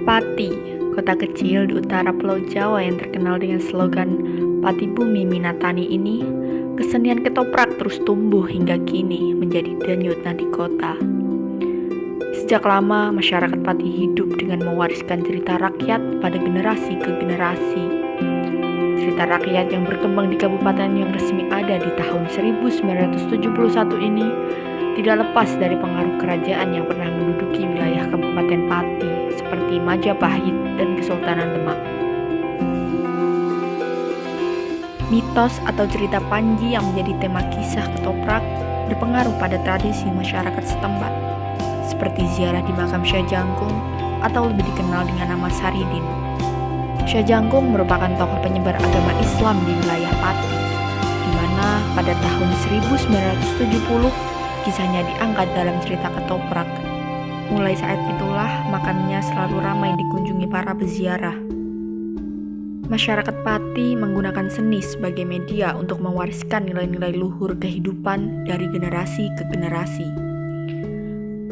Pati, kota kecil di utara Pulau Jawa yang terkenal dengan slogan Pati Bumi Minatani ini, kesenian ketoprak terus tumbuh hingga kini menjadi denyut nadi kota. Sejak lama, masyarakat Pati hidup dengan mewariskan cerita rakyat pada generasi ke generasi. Cerita rakyat yang berkembang di kabupaten yang resmi ada di tahun 1971 ini tidak lepas dari pengaruh kerajaan yang pernah menduduki wilayah Kabupaten Pati seperti Majapahit dan Kesultanan Demak. Mitos atau cerita Panji yang menjadi tema kisah ketoprak berpengaruh pada tradisi masyarakat setempat, seperti ziarah di makam Syah Jangkung atau lebih dikenal dengan nama Saridin. Syah Jangkung merupakan tokoh penyebar agama Islam di wilayah Pati, di mana pada tahun 1970 kisahnya diangkat dalam cerita ketoprak. Mulai saat itulah makamnya selalu ramai dikunjungi para peziarah. Masyarakat Pati menggunakan seni sebagai media untuk mewariskan nilai-nilai luhur kehidupan dari generasi ke generasi.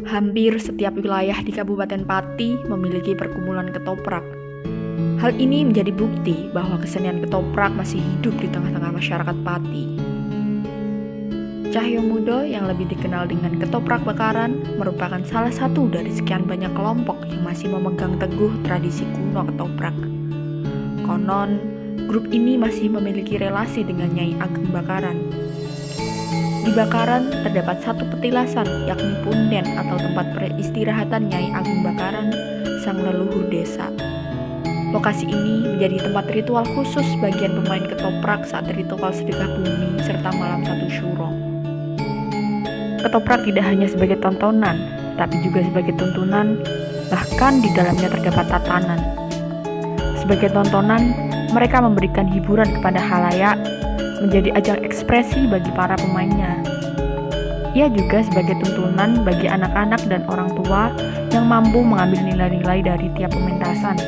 Hampir setiap wilayah di Kabupaten Pati memiliki perkumpulan ketoprak. Hal ini menjadi bukti bahwa kesenian ketoprak masih hidup di tengah-tengah masyarakat Pati. Cahyomudo yang lebih dikenal dengan ketoprak bakaran merupakan salah satu dari sekian banyak kelompok yang masih memegang teguh tradisi kuno ketoprak. Konon, grup ini masih memiliki relasi dengan Nyai Ageng Bakaran. Di Bakaran terdapat satu petilasan, yakni punden atau tempat peristirahatan Nyai Ageng Bakaran, sang leluhur desa. Lokasi ini menjadi tempat ritual khusus bagian pemain ketoprak saat ritual sedekah bumi serta malam satu syuro. Ketoprak tidak hanya sebagai tontonan, tapi juga sebagai tuntunan, bahkan di dalamnya terdapat tatanan. Sebagai tontonan, mereka memberikan hiburan kepada khalayak, menjadi ajang ekspresi bagi para pemainnya. Ia juga sebagai tuntunan bagi anak-anak dan orang tua yang mampu mengambil nilai-nilai dari tiap pementasan.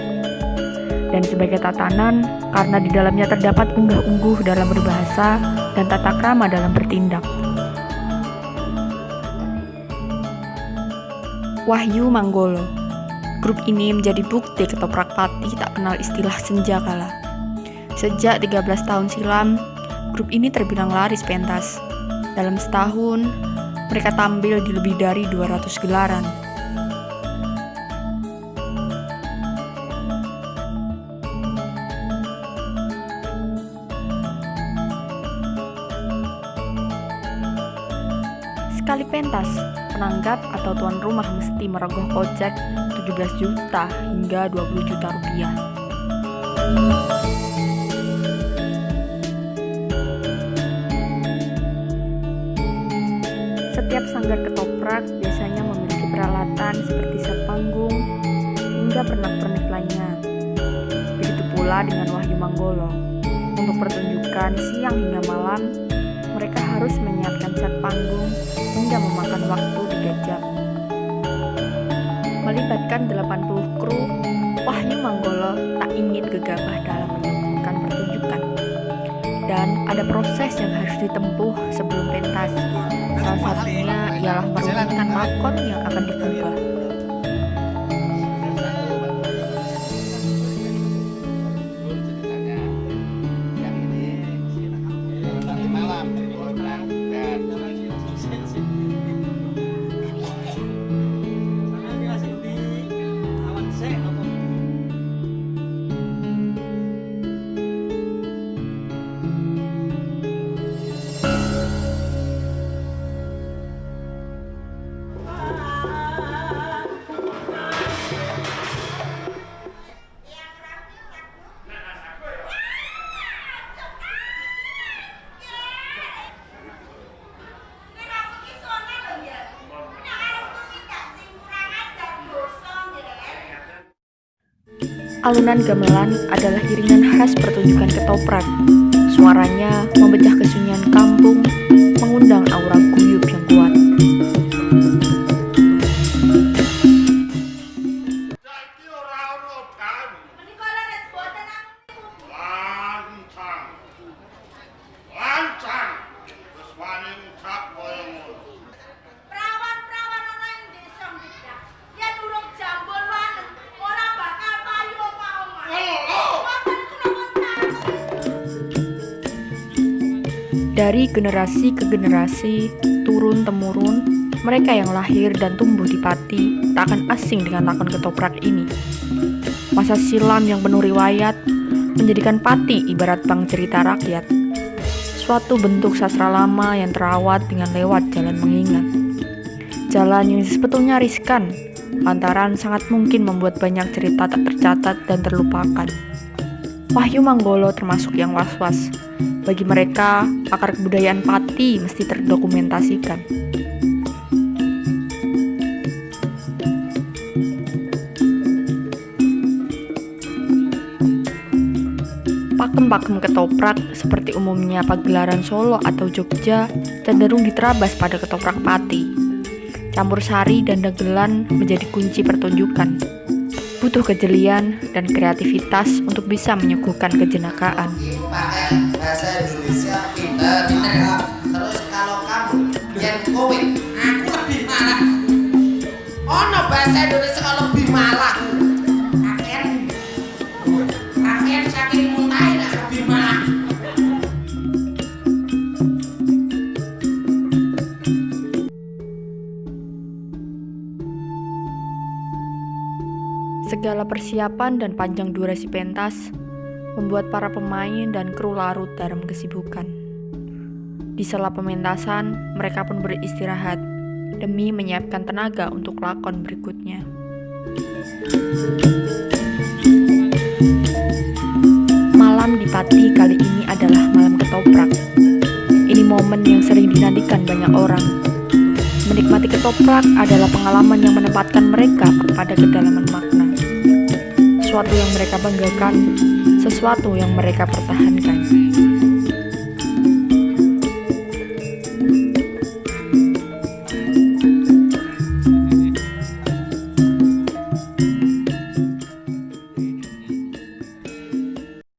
Dan sebagai tatanan, karena di dalamnya terdapat unggah-ungguh dalam berbahasa dan tata krama dalam bertindak. Wahyu Manggolo. Grup ini menjadi bukti ketoprak Pati tak kenal istilah senja kala. Sejak 13 tahun silam, grup ini terbilang laris pentas. Dalam setahun, mereka tampil di lebih dari 200 gelaran. Sekali pentas, penanggap atau tuan rumah mesti merogoh kocek 17 juta hingga 20 juta rupiah. Setiap sanggar ketoprak biasanya memiliki peralatan seperti set panggung hingga pernak-pernik lainnya. Begitu pula dengan Wahyu Manggolo. Untuk pertunjukan siang hingga malam, mereka harus menyiapkan set panggung hingga memakan waktu 3 jam. Melibatkan 80 kru, Wahyu Manggolo tak ingin gegabah dalam menyuguhkan pertunjukan. Dan ada proses yang harus ditempuh sebelum pentas. Salah satunya ialah merunutkan lakon yang akan diubah. Alunan gamelan adalah iringan khas pertunjukan ketoprak. Suaranya memecah kesunyian kampung, mengundang aura guyup yang kuat. Prawan-prawan ana ing desa mbidak. Yen urung jambul waneng, ora bakal Dari generasi ke generasi, turun-temurun, mereka yang lahir dan tumbuh di Pati tak akan asing dengan lakon ketoprak ini. Masa silam yang penuh riwayat menjadikan Pati ibarat bank cerita rakyat, suatu bentuk sastra lama yang terawat dengan lewat jalan mengingat. Jalan yang sebetulnya riskan, lantaran sangat mungkin membuat banyak cerita tak tercatat dan terlupakan. Wahyu Manggolo termasuk yang was-was. Bagi mereka, akar kebudayaan Pati mesti terdokumentasikan. Pakem-pakem ketoprak seperti umumnya pagelaran Solo atau Jogja cenderung diterabas pada ketoprak Pati. Campur sari dan dagelan menjadi kunci pertunjukan. Butuh kejelian dan kreativitas untuk bisa menyuguhkan kejenakaan. Pakai bahasa Indonesia pinter. Terus kalau kamu yang kowe, aku lebih malah. Ono bahasa Indonesia kalau lebih malah. Rakyat saking mutai nak lebih malah. Segala persiapan dan panjang durasi pentas membuat para pemain dan kru larut dalam kesibukan. Di sela pementasan, mereka pun beristirahat demi menyiapkan tenaga untuk lakon berikutnya. Malam di Pati kali ini adalah malam ketoprak. Ini momen yang sering dinantikan banyak orang. Menikmati ketoprak adalah pengalaman yang menempatkan mereka pada kedalaman makna. Sesuatu yang mereka banggakan, sesuatu yang mereka pertahankan.